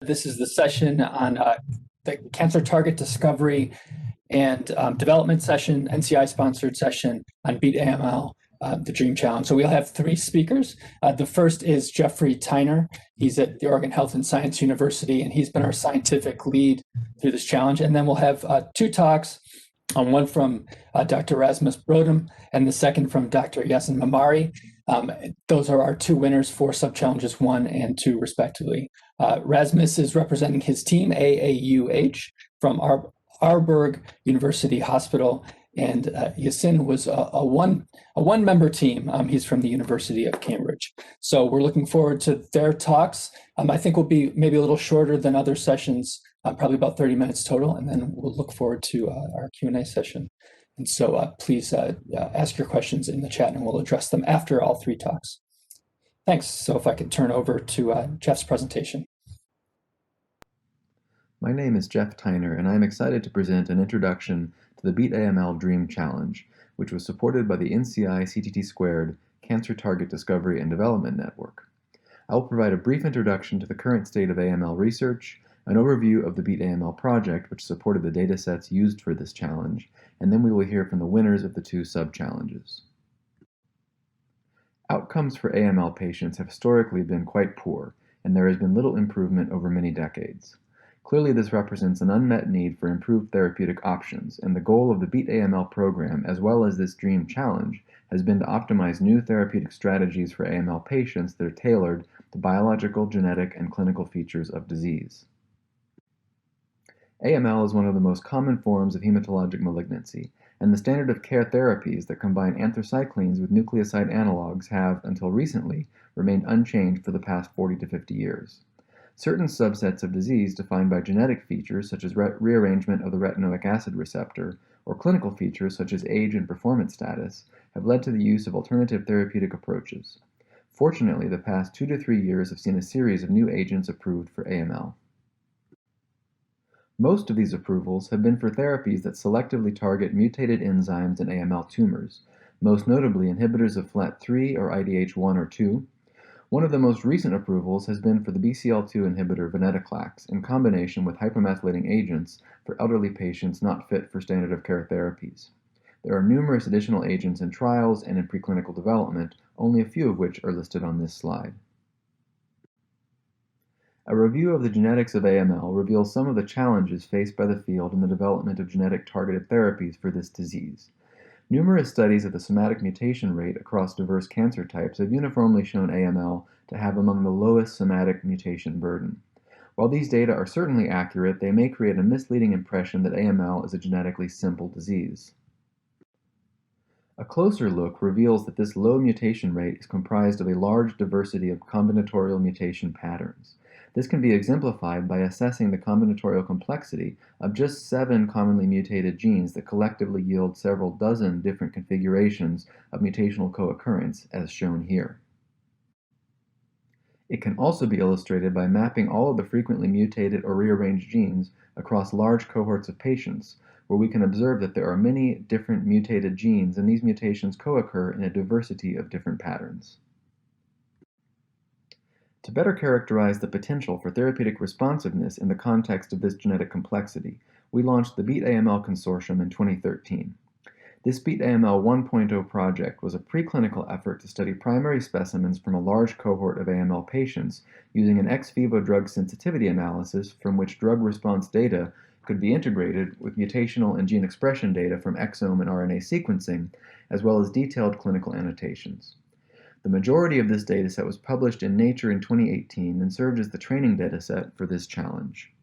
This is the session on the cancer target discovery and development session, NCI-sponsored session on Beat AML, the DREAM Challenge. So we'll have three speakers. The first is Jeffrey Tyner. He's at the Oregon Health and Science University, and he's been our scientific lead through this challenge. And then we'll have two talks, one from Dr. Rasmus Brodum, and the second from Dr. Yasin Mamari. Those are our two winners for sub-challenges 1 and 2, respectively. Rasmus is representing his team, AAUH, from Arborg University Hospital, and Yasin was a one-member team. He's from the University of Cambridge. So we're looking forward to their talks. I think will be maybe a little shorter than other sessions, probably about 30 minutes total, and then we'll look forward to our Q&A session. And so please ask your questions in the chat, and we'll address them after all three talks. Thanks. So if I could turn over to Jeff's presentation. My name is Jeff Tyner, and I'm excited to present an introduction to the Beat AML DREAM Challenge, which was supported by the NCI CTD2 Cancer Target Discovery and Development Network. I will provide a brief introduction to the current state of AML research, an overview of the Beat AML project, which supported the datasets used for this challenge, and then we will hear from the winners of the two sub-challenges. Outcomes for AML patients have historically been quite poor, and there has been little improvement over many decades. Clearly, this represents an unmet need for improved therapeutic options, and the goal of the Beat AML program, as well as this DREAM challenge, has been to optimize new therapeutic strategies for AML patients that are tailored to biological, genetic, and clinical features of disease. AML is one of the most common forms of hematologic malignancy, and the standard of care therapies that combine anthracyclines with nucleoside analogs have, until recently, remained unchanged for the past 40 to 50 years. Certain subsets of disease defined by genetic features such as rearrangement of the retinoic acid receptor, or clinical features such as age and performance status, have led to the use of alternative therapeutic approaches. Fortunately, the past 2 to 3 years have seen a series of new agents approved for AML. Most of these approvals have been for therapies that selectively target mutated enzymes in AML tumors, most notably inhibitors of FLT3 or IDH1 or 2. One of the most recent approvals has been for the BCL2 inhibitor venetoclax in combination with hypomethylating agents for elderly patients not fit for standard of care therapies. There are numerous additional agents in trials and in preclinical development, only a few of which are listed on this slide. A review of the genetics of AML reveals some of the challenges faced by the field in the development of genetic targeted therapies for this disease. Numerous studies of the somatic mutation rate across diverse cancer types have uniformly shown AML to have among the lowest somatic mutation burden. While these data are certainly accurate, they may create a misleading impression that AML is a genetically simple disease. A closer look reveals that this low mutation rate is comprised of a large diversity of combinatorial mutation patterns. This can be exemplified by assessing the combinatorial complexity of just 7 commonly mutated genes that collectively yield several dozen different configurations of mutational co-occurrence, as shown here. It can also be illustrated by mapping all of the frequently mutated or rearranged genes across large cohorts of patients, where we can observe that there are many different mutated genes, and these mutations co-occur in a diversity of different patterns. To better characterize the potential for therapeutic responsiveness in the context of this genetic complexity, we launched the Beat AML Consortium in 2013. This Beat AML 1.0 project was a preclinical effort to study primary specimens from a large cohort of AML patients using an ex vivo drug sensitivity analysis from which drug response data could be integrated with mutational and gene expression data from exome and RNA sequencing, as well as detailed clinical annotations. The majority of this dataset was published in Nature in 2018 and served as the training dataset for this challenge.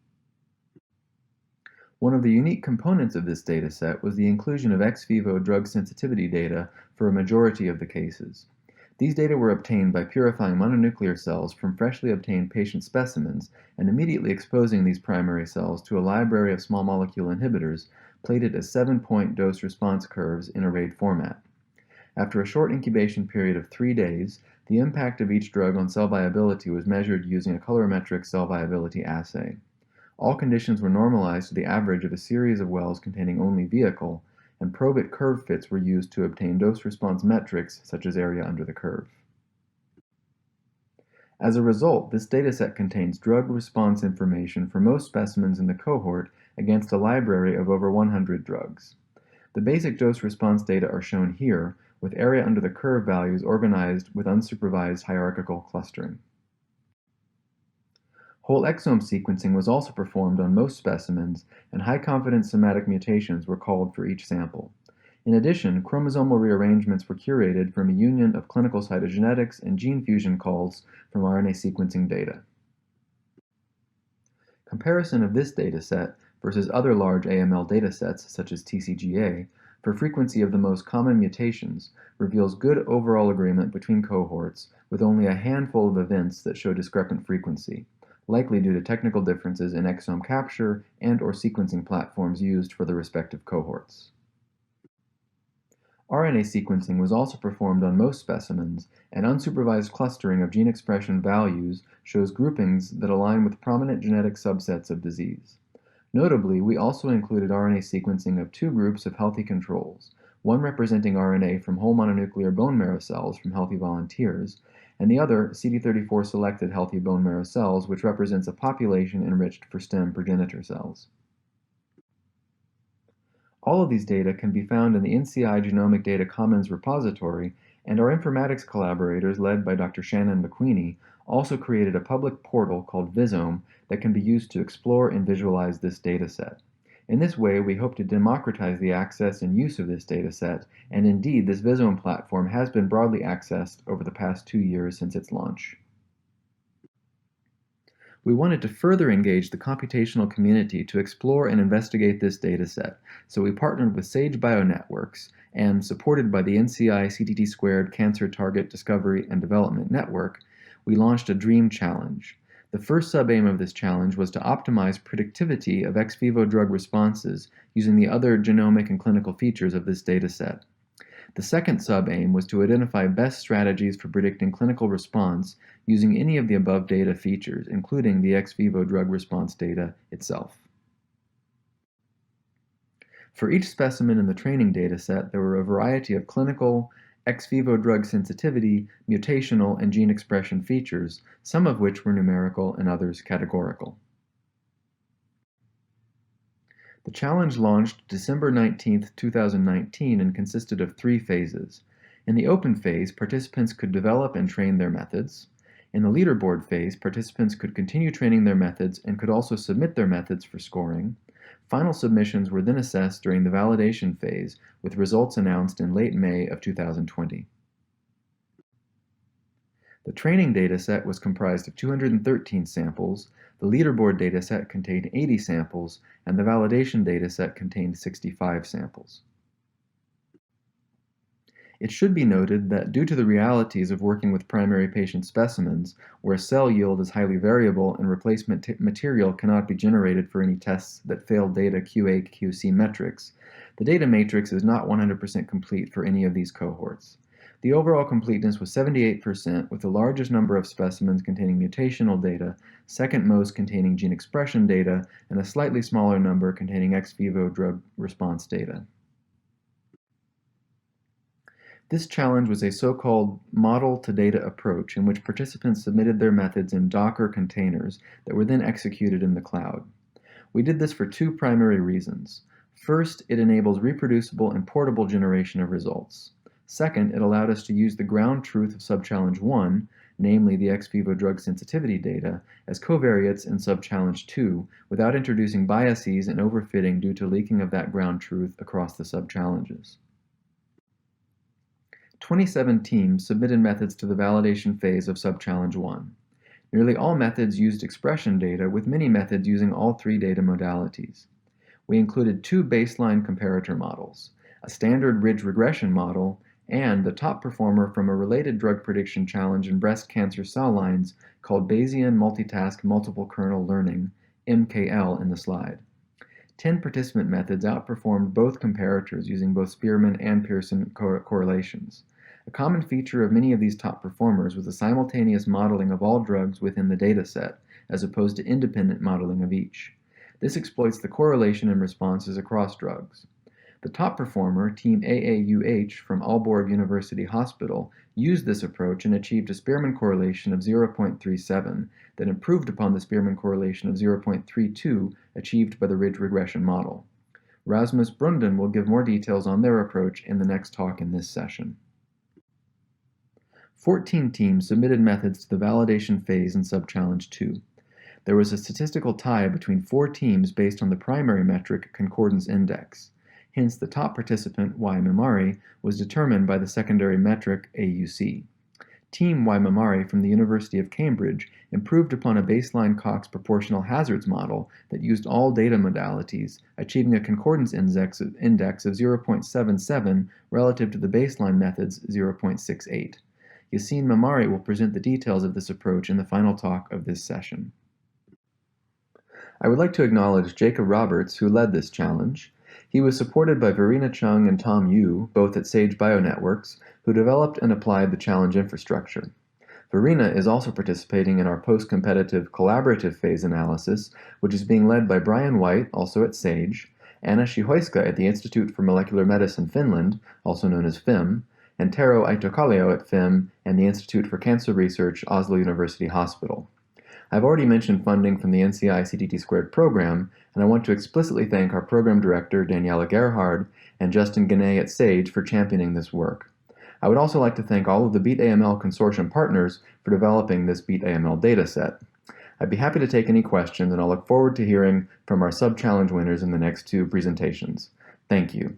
One of the unique components of this dataset was the inclusion of ex vivo drug sensitivity data for a majority of the cases. These data were obtained by purifying mononuclear cells from freshly obtained patient specimens and immediately exposing these primary cells to a library of small molecule inhibitors plated as 7-point dose response curves in arrayed format. After a short incubation period of 3 days, the impact of each drug on cell viability was measured using a colorimetric cell viability assay. All conditions were normalized to the average of a series of wells containing only vehicle, and probit curve fits were used to obtain dose-response metrics such as area under the curve. As a result, this dataset contains drug response information for most specimens in the cohort against a library of over 100 drugs. The basic dose response data are shown here, with area under the curve values organized with unsupervised hierarchical clustering. Whole exome sequencing was also performed on most specimens, and high-confidence somatic mutations were called for each sample. In addition, chromosomal rearrangements were curated from a union of clinical cytogenetics and gene fusion calls from RNA sequencing data. Comparison of this dataset versus other large AML datasets, such as TCGA, for frequency of the most common mutations reveals good overall agreement between cohorts, with only a handful of events that show discrepant frequency, likely due to technical differences in exome capture and/or sequencing platforms used for the respective cohorts. RNA sequencing was also performed on most specimens, and unsupervised clustering of gene expression values shows groupings that align with prominent genetic subsets of disease. Notably, we also included RNA sequencing of two groups of healthy controls, one representing RNA from whole mononuclear bone marrow cells from healthy volunteers, and the other CD34 selected healthy bone marrow cells, which represents a population enriched for stem progenitor cells. All of these data can be found in the NCI Genomic Data Commons repository, and our informatics collaborators, led by Dr. Shannon McQueenie, also created a public portal called Visome that can be used to explore and visualize this dataset. In this way, we hope to democratize the access and use of this dataset, and indeed, this Visome platform has been broadly accessed over the past 2 years since its launch. We wanted to further engage the computational community to explore and investigate this dataset, so we partnered with Sage Bionetworks and, supported by the NCI CTD2 Cancer Target Discovery and Development Network, we launched a DREAM Challenge. The first sub-aim of this challenge was to optimize predictivity of ex vivo drug responses using the other genomic and clinical features of this dataset. The second sub-aim was to identify best strategies for predicting clinical response using any of the above data features, including the ex vivo drug response data itself. For each specimen in the training dataset, there were a variety of clinical, ex vivo drug sensitivity, mutational, and gene expression features, some of which were numerical and others categorical. The challenge launched December 19, 2019, and consisted of 3 phases. In the open phase, participants could develop and train their methods. In the leaderboard phase, participants could continue training their methods and could also submit their methods for scoring. Final submissions were then assessed during the validation phase, with results announced in late May of 2020. The training dataset was comprised of 213 samples, the leaderboard dataset contained 80 samples, and the validation dataset contained 65 samples. It should be noted that due to the realities of working with primary patient specimens, where cell yield is highly variable and replacement material cannot be generated for any tests that fail data QA/QC metrics, the data matrix is not 100% complete for any of these cohorts. The overall completeness was 78%, with the largest number of specimens containing mutational data, second most containing gene expression data, and a slightly smaller number containing ex vivo drug response data. This challenge was a so-called model-to-data approach in which participants submitted their methods in Docker containers that were then executed in the cloud. We did this for 2 primary reasons. First, it enables reproducible and portable generation of results. Second, it allowed us to use the ground truth of sub-challenge 1, namely the ex vivo drug sensitivity data, as covariates in sub-challenge 2 without introducing biases and overfitting due to leaking of that ground truth across the sub-challenges. 27 teams submitted methods to the validation phase of sub-challenge 1. Nearly all methods used expression data, with many methods using all 3 data modalities. We included 2 baseline comparator models, a standard ridge regression model, and the top performer from a related drug prediction challenge in breast cancer cell lines called Bayesian Multitask Multiple Kernel Learning, MKL, in the slide. 10 participant methods outperformed both comparators using both Spearman and Pearson correlations. A common feature of many of these top performers was the simultaneous modeling of all drugs within the dataset, as opposed to independent modeling of each. This exploits the correlation in responses across drugs. The top performer, Team AAUH from Aalborg University Hospital, used this approach and achieved a Spearman correlation of 0.37 that improved upon the Spearman correlation of 0.32 achieved by the ridge regression model. Rasmus Brunden will give more details on their approach in the next talk in this session. 14 teams submitted methods to the validation phase in Subchallenge 2. There was a statistical tie between 4 teams based on the primary metric concordance index. Hence, the top participant, Y. Mimari, was determined by the secondary metric AUC. Team Y. Mimari from the University of Cambridge improved upon a baseline Cox proportional hazards model that used all data modalities, achieving a concordance index of 0.77 relative to the baseline method's 0.68. Yassine Mimari will present the details of this approach in the final talk of this session. I would like to acknowledge Jacob Roberts, who led this challenge. He was supported by Verena Chung and Tom Yu, both at Sage Bionetworks, who developed and applied the challenge infrastructure. Verena is also participating in our post-competitive collaborative phase analysis, which is being led by Brian White, also at Sage, Anna Shihoiska at the Institute for Molecular Medicine Finland, also known as FIM, and Tero Aitokallio at FIM and the Institute for Cancer Research, Oslo University Hospital. I've already mentioned funding from the NCI CTD2 program, and I want to explicitly thank our program director, Daniela Gerhard, and Justin Ganay at Sage for championing this work. I would also like to thank all of the Beat AML consortium partners for developing this Beat AML dataset. I'd be happy to take any questions, and I'll look forward to hearing from our sub-challenge winners in the next 2 presentations. Thank you.